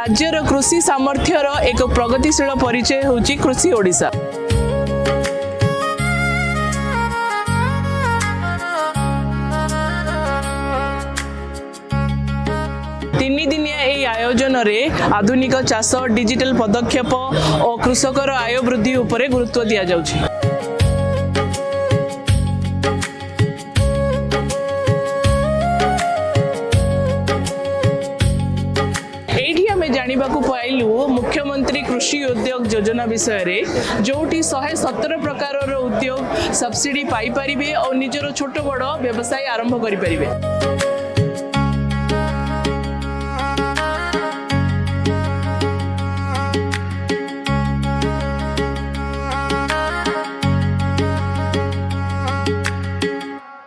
राज्यर कृषि सामर्थ्यर एक प्रगतिशील परिचय होची कृषि ओडिशा। तीन दिनिया यह आयोजन रे आधुनिक चाष डिजिटल पदक्षेप और कृषकर आय वृद्धि उपरे गुरुत्व दिया जाउछि। जानिबाकु पाइलु मुख्यमंत्री कृषि उद्योग योजना विषय रे जोटी 117 प्रकार उद्योग सब्सिडी पाई परिबे और निजर छोट बड़ व्यवसाय आरंभ करि परिबे।